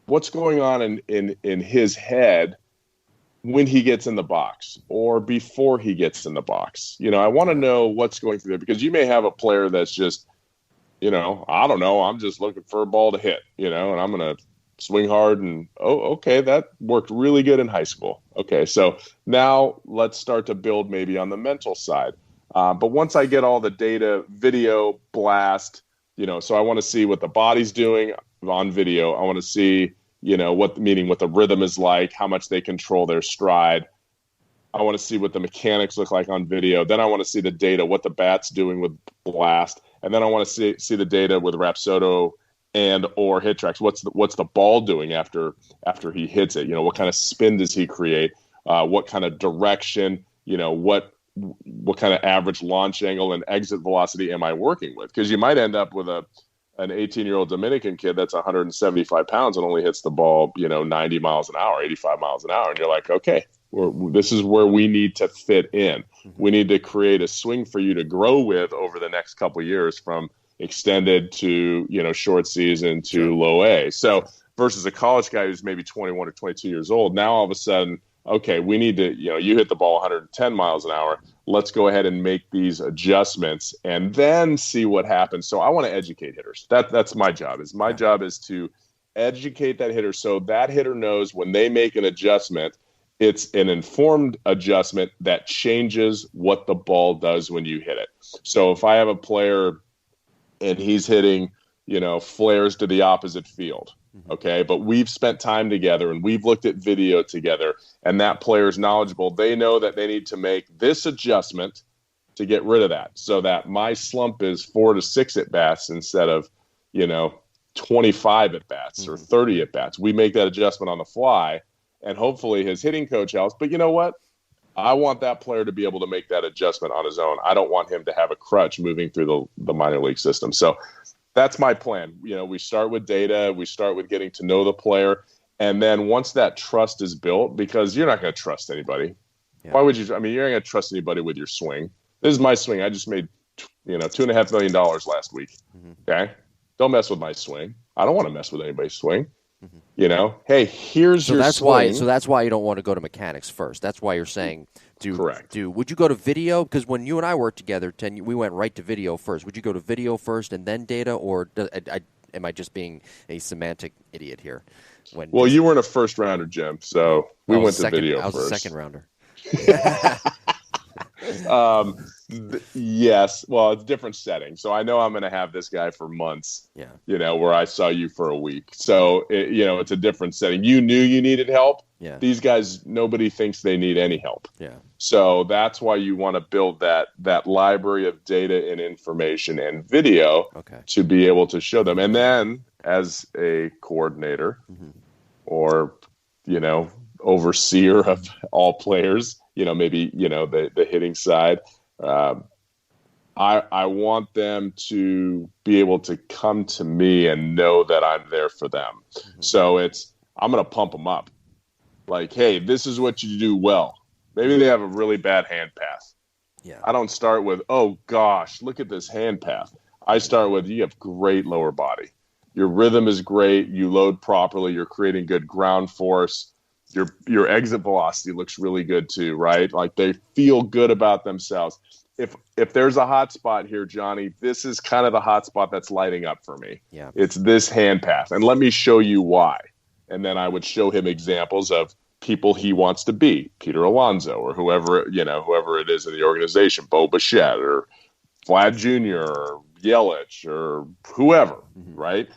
what's going on in his head when he gets in the box or before he gets in the box. I want to know what's going through there, because you may have a player that's just, I don't know, I'm just looking for a ball to hit, and I'm going to swing hard, and okay, that worked really good in high school. Okay, so now let's start to build maybe on the mental side. But once I get all the data, video, blast, so I want to see what the body's doing on video. I want to see, what the rhythm is like, how much they control their stride. I want to see what the mechanics look like on video. Then I want to see the data, what the bat's doing with blast, and then I want to see the data with Rapsodo and or hit tracks. What's the ball doing after he hits it? What kind of spin does he create? What kind of direction? What kind of average launch angle and exit velocity am I working with? Because you might end up with an 18-year-old Dominican kid that's 175 pounds and only hits the ball 90 miles an hour, 85 miles an hour, and you're like, okay, this is where we need to fit in. We need to create a swing for you to grow with over the next couple of years, from extended to short season to low A. So versus a college guy who's maybe 21 or 22 years old, now all of a sudden, okay, we need to, you hit the ball 110 miles an hour. Let's go ahead and make these adjustments and then see what happens. So I want to educate hitters. That's my job. My job is to educate that hitter, so that hitter knows when they make an adjustment, it's an informed adjustment that changes what the ball does when you hit it. So if I have a player and he's hitting, flares to the opposite field, okay, but we've spent time together and we've looked at video together, and that player's knowledgeable, they know that they need to make this adjustment to get rid of that, so that my slump is 4 to 6 at bats instead of 25 at bats or 30 at bats. We make that adjustment on the fly, and hopefully his hitting coach helps. But you know what? I want that player to be able to make that adjustment on his own. I don't want him to have a crutch moving through the minor league system. So that's my plan. We start with data. We start with getting to know the player. And then once that trust is built, because you're not going to trust anybody. Yeah. Why would you? You're not going to trust anybody with your swing. This is my swing. I just made, $2.5 million last week. Okay. Don't mess with my swing. I don't want to mess with anybody's swing. Hey, here's your swing.
So that's why you don't want to go to mechanics first. That's why you're saying
correct.
Would you go to video? Because when you and I worked together, we went right to video first. Would you go to video first and then data, or am I just being a semantic idiot here?
You weren't a first rounder, Jim, so we went to video first.
I was a second rounder.
Yes. Well, it's a different setting. So I know I'm going to have this guy for months, where I saw you for a week. So, it's a different setting. You knew you needed help.
Yeah.
These guys, nobody thinks they need any help.
Yeah.
So that's why you want to build that library of data and information and video to be able to show them. And then as a coordinator or, overseer of all players, maybe, the hitting side, I want them to be able to come to me and know that I'm there for them. So I'm going to pump them up. Like, hey, this is what you do well. Maybe they have a really bad hand path.
Yeah.
I don't start with, oh, gosh, look at this hand path. I start with, you have great lower body. Your rhythm is great. You load properly. You're creating good ground force. Your exit velocity looks really good too, right? Like, they feel good about themselves. If there's a hot spot here, Johnny, this is kind of the hot spot that's lighting up for me.
Yeah.
It's this hand path. And let me show you why. And then I would show him examples of people he wants to be, Peter Alonso or whoever it is in the organization, Bo Bichette or Vlad Jr. or Yelich or whoever, right?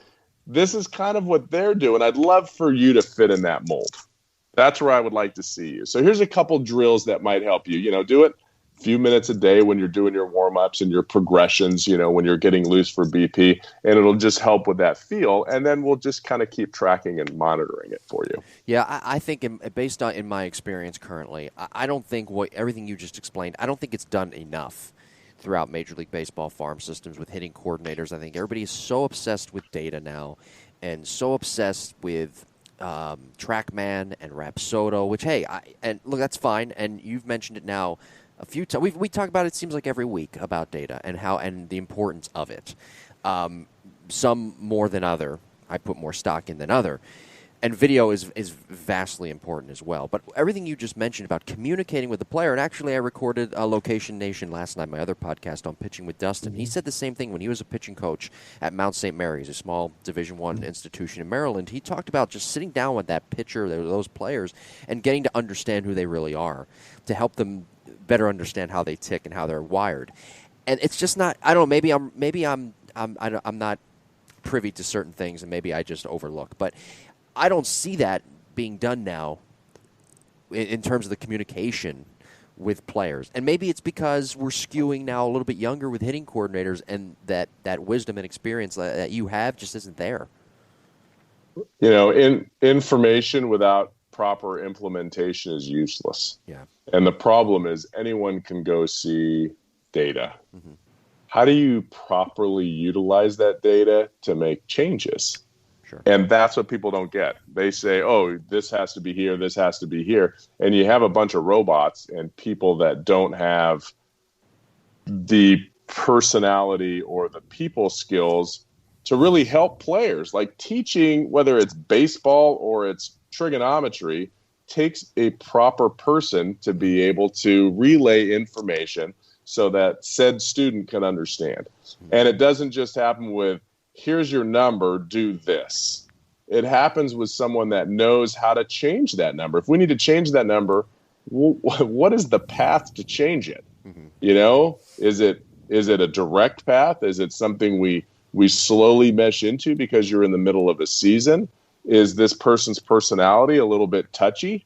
This is kind of what they're doing. I'd love for you to fit in that mold. That's where I would like to see you. So here's a couple drills that might help you. Do it a few minutes a day when you're doing your warm-ups and your progressions, when you're getting loose for BP, and it'll just help with that feel. And then we'll just kind of keep tracking and monitoring it for you.
Yeah, I think based on in my experience currently, I don't think everything you just explained, I don't think it's done enough throughout Major League Baseball farm systems with hitting coordinators. I think everybody is so obsessed with data now and so obsessed with TrackMan and Rapsodo, which, hey, and look, that's fine. And you've mentioned it now a few times. We talk about it, seems like every week, about data and the importance of it. Some more than other. I put more stock in than other. And video is vastly important as well. But everything you just mentioned about communicating with the player, and actually I recorded Location Nation last night, my other podcast on pitching with Dustin. He said the same thing when he was a pitching coach at Mount St. Mary's, a small Division I institution in Maryland. He talked about just sitting down with that pitcher, those players, and getting to understand who they really are, to help them better understand how they tick and how they're wired. And it's just not, I don't know, maybe I'm not privy to certain things, and maybe I just overlook, but I don't see that being done now in terms of the communication with players. And maybe it's because we're skewing now a little bit younger with hitting coordinators, and that wisdom and experience that you have just isn't there.
Information without proper implementation is useless.
Yeah.
And the problem is anyone can go see data. Mm-hmm. How do you properly utilize that data to make changes?
Sure.
And that's what people don't get. They say, oh, this has to be here, this has to be here. And you have a bunch of robots and people that don't have the personality or the people skills to really help players. Like teaching, whether it's baseball or it's trigonometry, takes a proper person to be able to relay information so that said student can understand. And it doesn't just happen with, here's your number, do this. It happens with someone that knows how to change that number. If we need to change that number, what is the path to change it? Mm-hmm. Is it a direct path? Is it something we slowly mesh into because you're in the middle of a season? Is this person's personality a little bit touchy?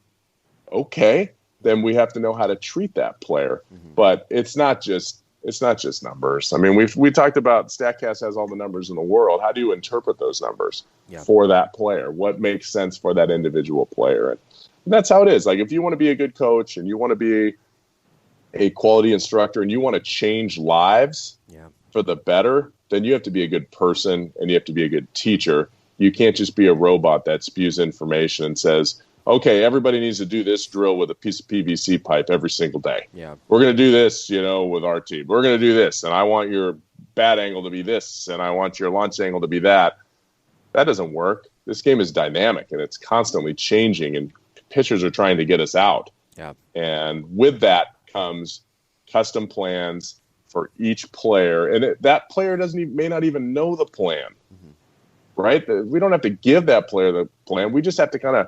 Okay, then we have to know how to treat that player. Mm-hmm. But it's not just numbers. I mean, we talked about StatCast has all the numbers in the world. How do you interpret those numbers for that player? What makes sense for that individual player? And that's how it is. Like if you want to be a good coach and you want to be a quality instructor and you want to change lives for the better, then you have to be a good person and you have to be a good teacher. You can't just be a robot that spews information and says, okay, everybody needs to do this drill with a piece of PVC pipe every single day.
Yeah.
We're going to do this, with our team. We're going to do this, and I want your bat angle to be this, and I want your launch angle to be that. That doesn't work. This game is dynamic, and it's constantly changing, and pitchers are trying to get us out.
Yeah.
And with that comes custom plans for each player, and that player may not even know the plan, right? We don't have to give that player the plan. We just have to kind of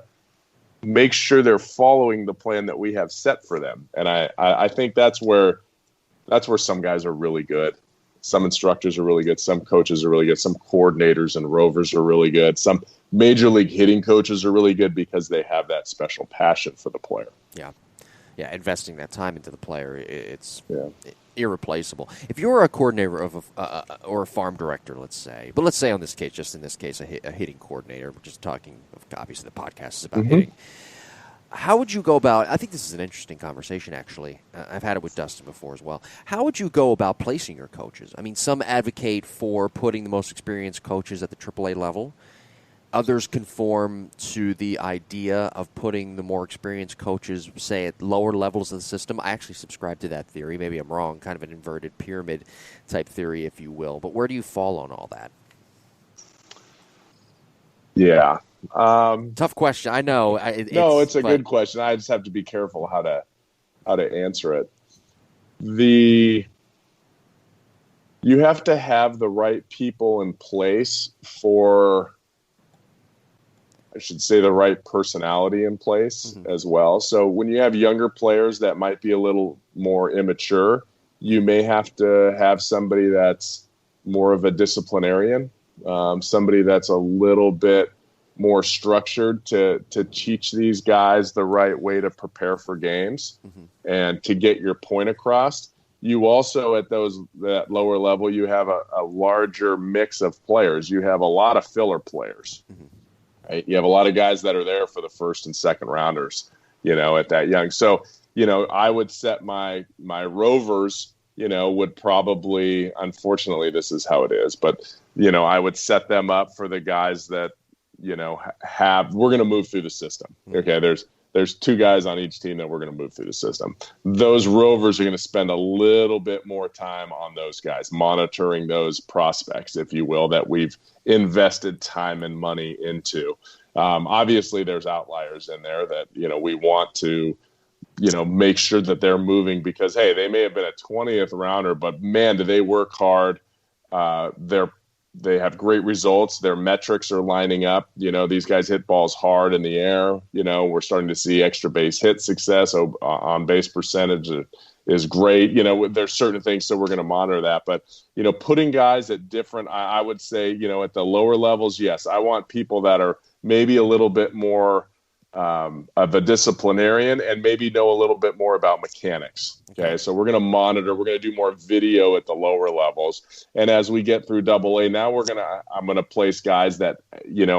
make sure they're following the plan that we have set for them. And I think that's where some guys are really good. Some instructors are really good. Some coaches are really good. Some coordinators and rovers are really good. Some major league hitting coaches are really good because they have that special passion for the player.
Yeah. Yeah, investing that time into the player, it's irreplaceable. If you're a coordinator of or a farm director, let's say, but let's say in this case, a hitting coordinator, we're just talking, obviously the podcast is about hitting. How would you go about, I think this is an interesting conversation, actually. I've had it with Dustin before as well. How would you go about placing your coaches? I mean, some advocate for putting the most experienced coaches at the AAA level. Others conform to the idea of putting the more experienced coaches, say, at lower levels of the system. I actually subscribe to that theory. Maybe I'm wrong, kind of an inverted pyramid type theory, if you will. But where do you fall on all that?
Yeah.
Tough question. I know.
It's a good question. I just have to be careful how to answer it. You have to have the right people in place for I should say, the right personality in place as well. So when you have younger players that might be a little more immature, you may have to have somebody that's more of a disciplinarian, somebody that's a little bit more structured to teach these guys the right way to prepare for games and to get your point across. You also, at that lower level, you have a larger mix of players. You have a lot of filler players. Right? You have a lot of guys that are there for the first and second rounders, at that young. So, I would set my rovers, would probably, unfortunately, this is how it is, but, I would set them up for the guys that, we're going to move through the system. Okay. There's 2 guys on each team that we're going to move through the system. Those rovers are going to spend a little bit more time on those guys, monitoring those prospects, if you will, that we've invested time and money into. Obviously, there's outliers in there that, we want to, make sure that they're moving because, hey, they may have been a 20th rounder, but man, do they work hard. They have great results. Their metrics are lining up. These guys hit balls hard in the air. We're starting to see extra base hit success. On base percentage is great. There's certain things, so we're going to monitor that. But, putting guys at different, I would say, at the lower levels, yes, I want people that are maybe a little bit more of a disciplinarian and maybe know a little bit more about mechanics. Okay. So we're going to monitor, we're going to do more video at the lower levels. And as we get through AA, now I'm going to place guys that,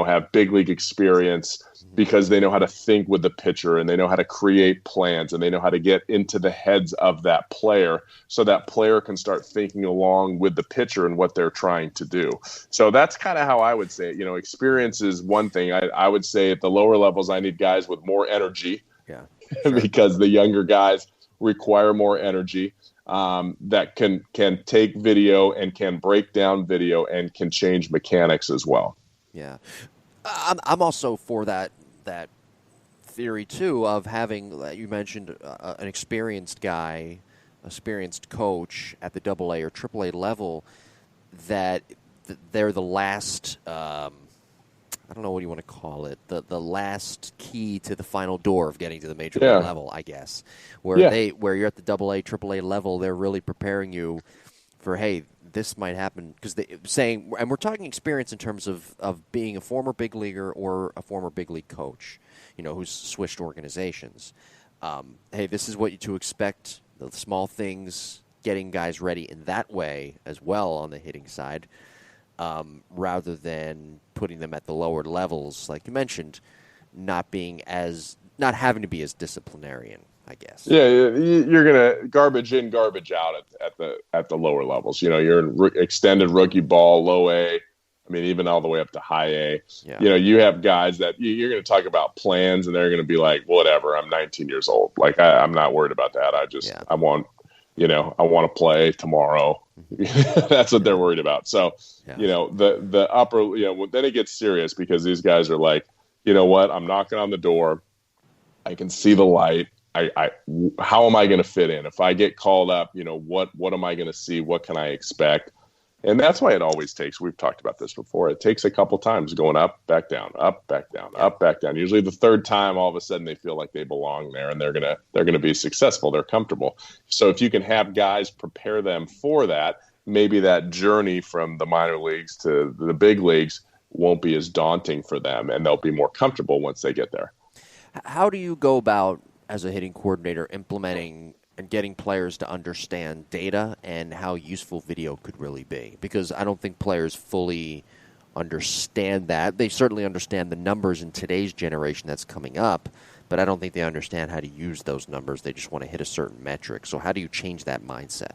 have big league experience because they know how to think with the pitcher and they know how to create plans and they know how to get into the heads of that player so that player can start thinking along with the pitcher and what they're trying to do. So that's kind of how I would say it. Experience is one thing. I would say at the lower levels, I need guys with more energy because the younger guys require more energy that can take video and can break down video and can change mechanics as well.
Yeah. I'm also for that theory, too, of having, you mentioned, an experienced guy, experienced coach at the AA or AAA level that they're the last, I don't know what you want to call it, the last key to the final door of getting to the major league level, I guess, where you're at the AA, AAA level, they're really preparing you for, hey, this might happen, because and we're talking experience in terms of being a former big leaguer or a former big league coach, who's switched organizations. Hey, this is what to expect, the small things, getting guys ready in that way as well on the hitting side, rather than putting them at the lower levels, like you mentioned, not having to be as disciplinarian, I guess.
Yeah, you're gonna garbage in, garbage out at the lower levels. You're in extended rookie ball, low A. I mean, even all the way up to high A. Yeah. You have guys that you're going to talk about plans, and they're going to be like, "Whatever, I'm 19 years old. Like, I'm not worried about that. I want to play tomorrow." That's what they're worried about. So, the upper, then it gets serious because these guys are like, you know what? I'm knocking on the door. I can see the light. How am I going to fit in? If I get called up, what am I going to see? What can I expect? And that's why it always takes, we've talked about this before, it takes a couple times going up, back down, up, back down, up, back down. Usually the third time, all of a sudden they feel like they belong there and they're going to be successful. They're comfortable. So if you can have guys prepare them for that, maybe that journey from the minor leagues to the big leagues won't be as daunting for them and they'll be more comfortable once they get there.
How do you go about, as a hitting coordinator, implementing and getting players to understand data and how useful video could really be? Because I don't think players fully understand that. They certainly understand the numbers in today's generation that's coming up, but I don't think they understand how to use those numbers. They just want to hit a certain metric. So how do you change that mindset?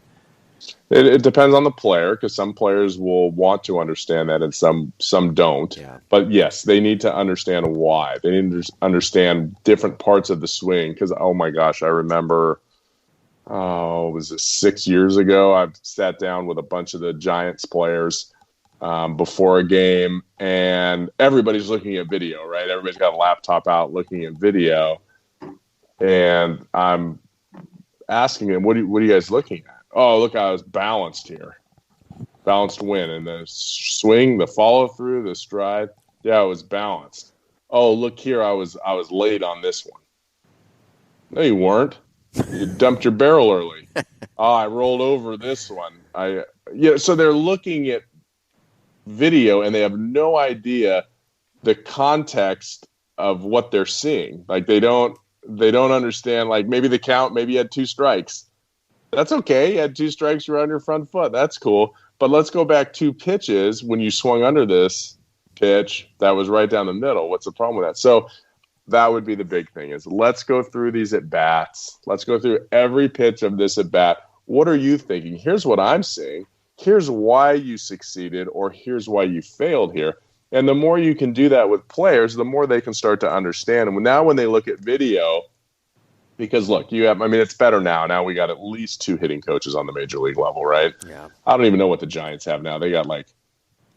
It depends on the player, because some players will want to understand that and some don't. Yeah. But yes, they need to understand why. They need to understand different parts of the swing, because, oh my gosh, I remember, was it 6 years ago? I sat down with a bunch of the Giants players before a game, and everybody's looking at video, right? Everybody's got a laptop out looking at video, and I'm asking them, what are you guys looking at? Oh, look, I was balanced here. Balanced win. And the swing, the follow-through, the stride, yeah, it was balanced. oh, look here, I was late on this one. No, you weren't. You dumped your barrel early. Oh, I rolled over this one. So they're looking at video and they have no idea the context of what they're seeing. Like they don't understand, like maybe the count, maybe you had 2 strikes. That's okay. You had 2 strikes, you're on your front foot. That's cool. But let's go back 2 pitches when you swung under this pitch that was right down the middle. What's the problem with that? So that would be the big thing is let's go through these at bats. Let's go through every pitch of this at bat. What are you thinking? Here's what I'm seeing. Here's why you succeeded, or here's why you failed here. And the more you can do that with players, the more they can start to understand. And now when they look at video, because look, it's better now. Now we got at least 2 hitting coaches on the major league level, right?
Yeah.
I don't even know what the Giants have now. They got like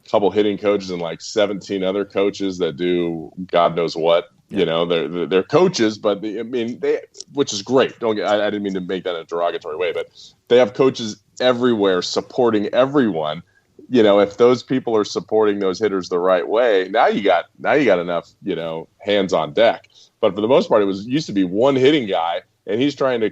a couple hitting coaches and like 17 other coaches that do God knows what. Yeah. You know, they're coaches, but which is great. I didn't mean to make that in a derogatory way, but they have coaches everywhere supporting everyone. You know, if those people are supporting those hitters the right way, now you got enough, hands on deck. But for the most part, used to be one hitting guy, and he's trying to,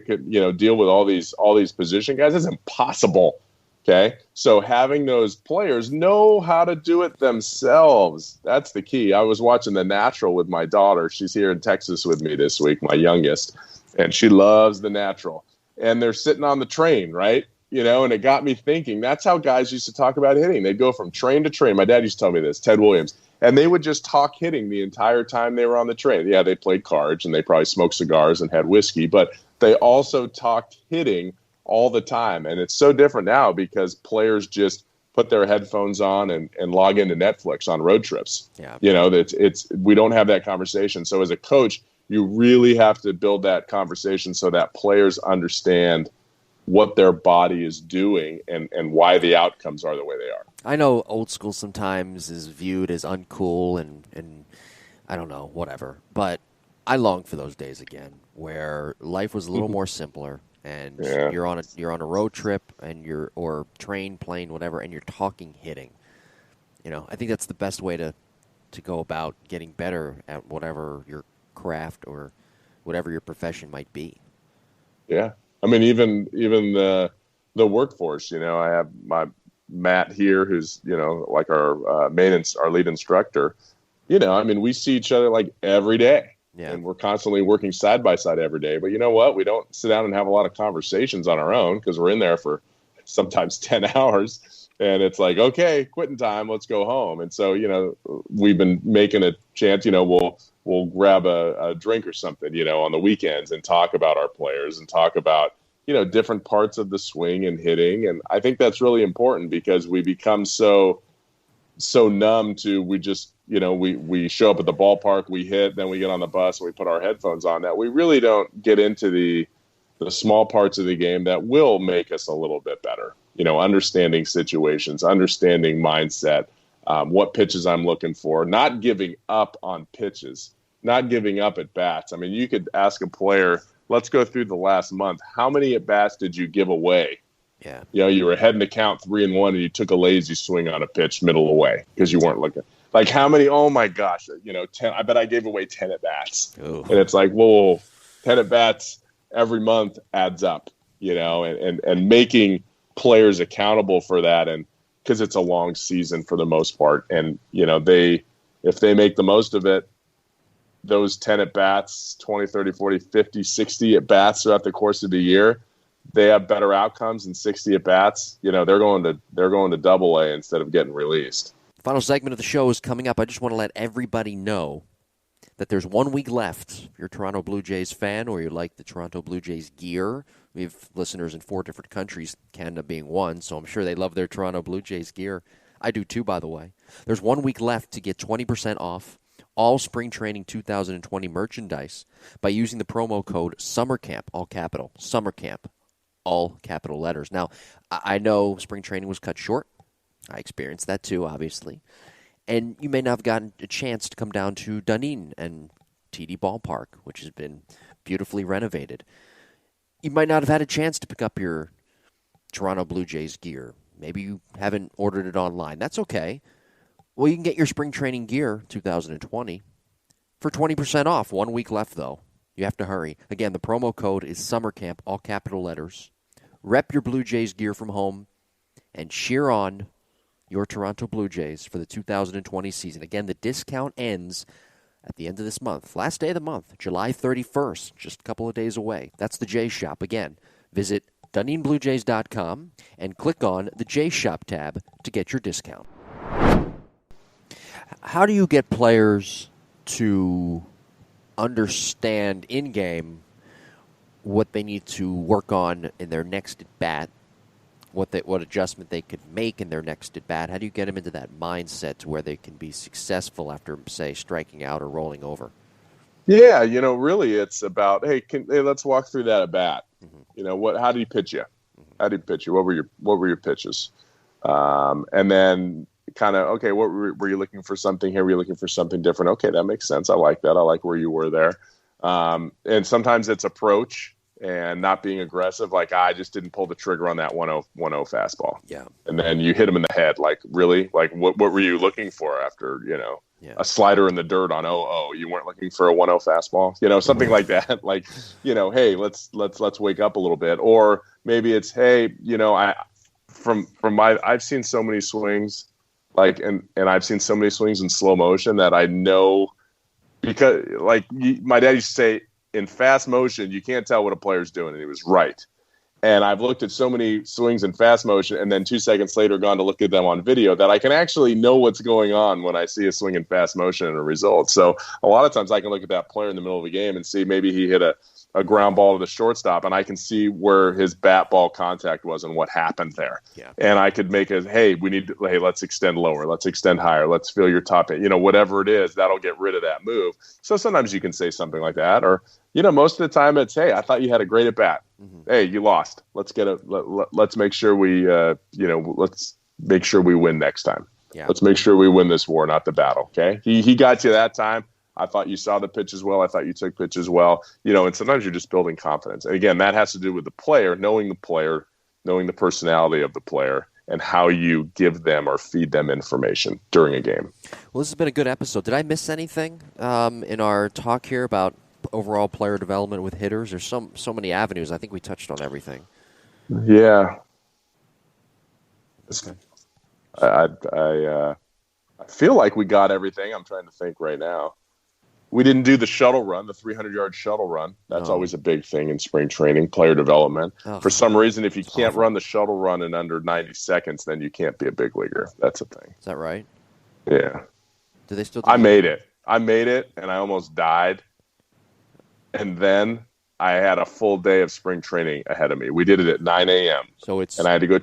deal with all these position guys. It's impossible. Okay, so having those players know how to do it themselves, that's the key. I was watching The Natural with my daughter. She's here in Texas with me this week, my youngest, and she loves The Natural. And they're sitting on the train, right? And it got me thinking, that's how guys used to talk about hitting. They'd go from train to train. My dad used to tell me this, Ted Williams. And they would just talk hitting the entire time they were on the train. Yeah, they played cards, and they probably smoked cigars and had whiskey, but they also talked hitting all the time. And it's so different now because players just put their headphones on and log into Netflix on road trips.
Yeah.
We don't have that conversation. So as a coach, you really have to build that conversation so that players understand what their body is doing and why the outcomes are the way they are.
I know old school sometimes is viewed as uncool and I don't know, whatever. But I long for those days again where life was a little more simpler. And you're on a road trip or train, plane, whatever, and you're talking hitting. I think that's the best way to go about getting better at whatever your craft or whatever your profession might be.
Yeah, I mean, even the workforce. I have my Matt here, who's like our lead instructor. We see each other like every day. Yeah. And we're constantly working side by side every day. But you know what? We don't sit down and have a lot of conversations on our own because we're in there for sometimes 10 hours. And it's like, okay, quitting time, let's go home. And so, we've been making a chance, we'll grab a drink or something, on the weekends and talk about our players and talk about, different parts of the swing and hitting. And I think that's really important because we become so numb to we just, we show up at the ballpark, we hit, then we get on the bus and we put our headphones on. That we really don't get into the small parts of the game that will make us a little bit better. Understanding situations, understanding mindset, what pitches I'm looking for, not giving up on pitches, not giving up at bats. I mean, you could ask a player, let's go through the last month. How many at bats did you give away?
Yeah.
You were heading to count 3-1 and you took a lazy swing on a pitch middle away because you weren't looking. Like how many? Oh my gosh, 10. I bet I gave away 10 at bats, and it's like, whoa, 10 at bats every month adds up, and making players accountable for that, and because it's a long season for the most part, and if they make the most of it, those 10 at bats, 20, 30, 40, 50, 60 at bats throughout the course of the year, they have better outcomes than 60 at bats. They're going to Double A instead of getting released.
Final segment of the show is coming up. I just want to let everybody know that there's 1 week left. If you're a Toronto Blue Jays fan or you like the Toronto Blue Jays gear, we have listeners in 4 different countries, Canada being one, so I'm sure they love their Toronto Blue Jays gear. I do too, by the way. There's 1 week left to get 20% off all Spring Training 2020 merchandise by using the promo code SUMMERCAMP, all capital, SUMMERCAMP, all capital letters. Now, I know Spring Training was cut short. I experienced that too, obviously. And you may not have gotten a chance to come down to Dunedin and TD Ballpark, which has been beautifully renovated. You might not have had a chance to pick up your Toronto Blue Jays gear. Maybe you haven't ordered it online. That's okay. Well, you can get your Spring Training gear 2020 for 20% off. 1 week left, though. You have to hurry. Again, the promo code is SummerCamp, all capital letters. Rep your Blue Jays gear from home and cheer on your Toronto Blue Jays for the 2020 season. Again, the discount ends at the end of this month. Last day of the month, July 31st, just a couple of days away. That's the J Shop. Again, visit DunningBlueJays.com and click on the J Shop tab to get your discount. How do you get players to understand in-game what they need to work on in their next at-bat, what adjustment they could make in their next at-bat? How do you get them into that mindset to where they can be successful after, say, striking out or rolling over?
Yeah, really it's about, hey, let's walk through that at-bat. Mm-hmm. How did he pitch you? Mm-hmm. How did he pitch you? What were your pitches? And then kind of, okay, what were you looking for something here? Were you looking for something different? Okay, that makes sense. I like that. I like where you were there. And sometimes it's approach and not being aggressive. Like, I just didn't pull the trigger on that 1-0 fastball.
Yeah. And
then you hit him in the head. Like, really? Like, what were you looking for after, a slider in the dirt on 0-0? You weren't looking for a 1-0 fastball, something like that. Like, hey, let's wake up a little bit. Or maybe it's, hey, I've seen so many swings, like, and I've seen so many swings in slow motion that I know, because, like, my dad used to say, in fast motion, you can't tell what a player's doing, and he was right. And I've looked at so many swings in fast motion and then 2 seconds later gone to look at them on video that I can actually know what's going on when I see a swing in fast motion and a result. So a lot of times I can look at that player in the middle of a game and see maybe he hit a ground ball to the shortstop, and I can see where his bat ball contact was and what happened there. Yeah. And I could make let's extend lower, let's extend higher, let's feel your top end, whatever it is, that'll get rid of that move. So sometimes you can say something like that, or, most of the time it's, hey, I thought you had a great at bat. Mm-hmm. Hey, you lost. Let's let's make sure let's make sure we win next time. Yeah. Let's make sure we win this war, not the battle. Okay. He got you that time. I thought you saw the pitches well. I thought you took pitches well. And sometimes you're just building confidence. And again, that has to do with the player, knowing the personality of the player, and how you give them or feed them information during a game.
Well, this has been a good episode. Did I miss anything in our talk here about overall player development with hitters? There's so many avenues. I think we touched on everything.
Yeah.
Okay.
I feel like we got everything. I'm trying to think right now. We didn't do the shuttle run, the 300-yard shuttle run. That's always a big thing in spring training, player development. Oh, for some reason, if you can't run the shuttle run in under 90 seconds, then you can't be a big leaguer. That's a thing.
Is that right?
Yeah.
Do they still do
I made it, and I almost died. And then I had a full day of spring training ahead of me. We did it at 9 a.m. And I had to go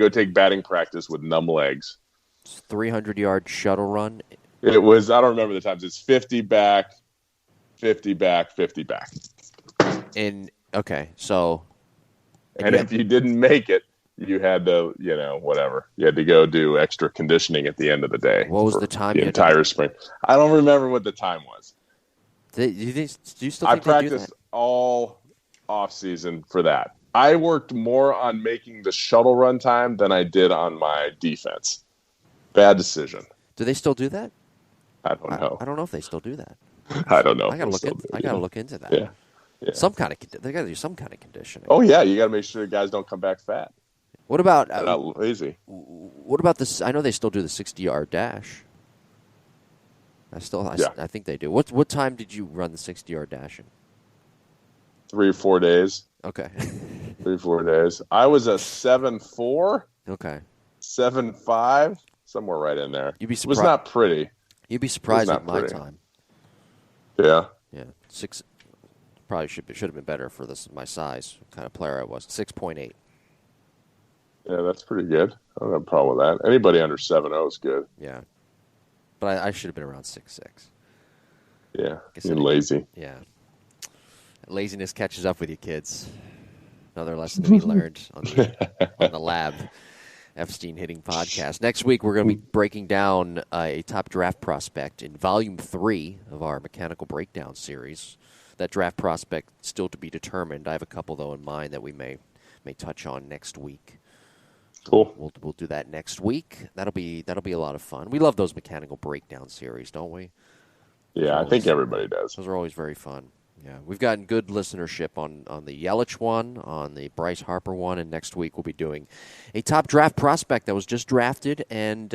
take batting practice with numb legs.
300-yard shuttle run.
It was, I don't remember the times. It's 50 back, 50 back, 50 back.
Okay, so.
And if you didn't make it, you had to, whatever. You had to go do extra conditioning at the end of the day.
What was the time?
The entire spring. I don't remember what the time was.
Do you still think
I practiced all off season for that. I worked more on making the shuttle run time than I did on my defense. Bad decision.
Do they still do that?
I don't know.
I don't know if they still do that.
I don't know.
I gotta look into that. Yeah. They gotta do some kind of conditioning.
Oh yeah, you gotta make sure the guys don't come back fat.
What about
they're not lazy?
What about this? I know they still do the 60-yard dash. I think they do. What time did you run the 60-yard dash in?
3 or 4 days.
Okay.
3 or 4 days. I was a 7.4.
Okay.
7.5, somewhere right in there.
You'd be surprised.
It was not pretty.
You'd be surprised at my time.
Yeah.
Yeah. 6. Probably should have been better for my size. What kind of player I was. 6.8.
Yeah, that's pretty good. I don't have a problem with that. Anybody under 7.0 is good.
Yeah. But I should have been around 6'6".
Yeah. You're lazy.
Yeah. Laziness catches up with you, kids. Another lesson to be learned on the Lab Epstein Hitting Podcast. Next week, we're going to be breaking down a top draft prospect in Volume 3 of our Mechanical Breakdown series. That draft prospect still to be determined. I have a couple, though, in mind that we may touch on next week.
Cool.
We'll do that next week. That'll be a lot of fun. We love those Mechanical Breakdown series, don't we?
Yeah, I think everybody does.
Those are always very fun. Yeah, we've gotten good listenership on the Yelich one, on the Bryce Harper one, and next week we'll be doing a top draft prospect that was just drafted and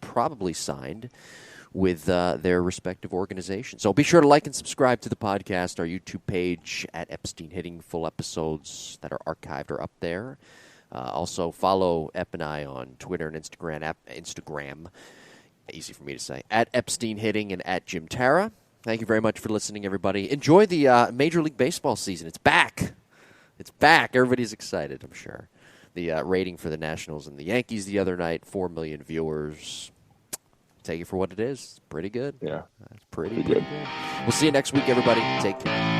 probably signed with their respective organizations. So be sure to like and subscribe to the podcast. Our YouTube page at Epstein Hitting, full episodes that are archived are up there. Also follow Ep and I on Twitter and Instagram. Easy for me to say. At Epstein Hitting and at Jim Tara. Thank you very much for listening, everybody. Enjoy the Major League Baseball season. It's back. It's back. Everybody's excited, I'm sure. The rating for the Nationals and the Yankees the other night, 4 million viewers. Take it for what it is. It's pretty good.
Yeah.
It's pretty good. We'll see you next week, everybody. Take care.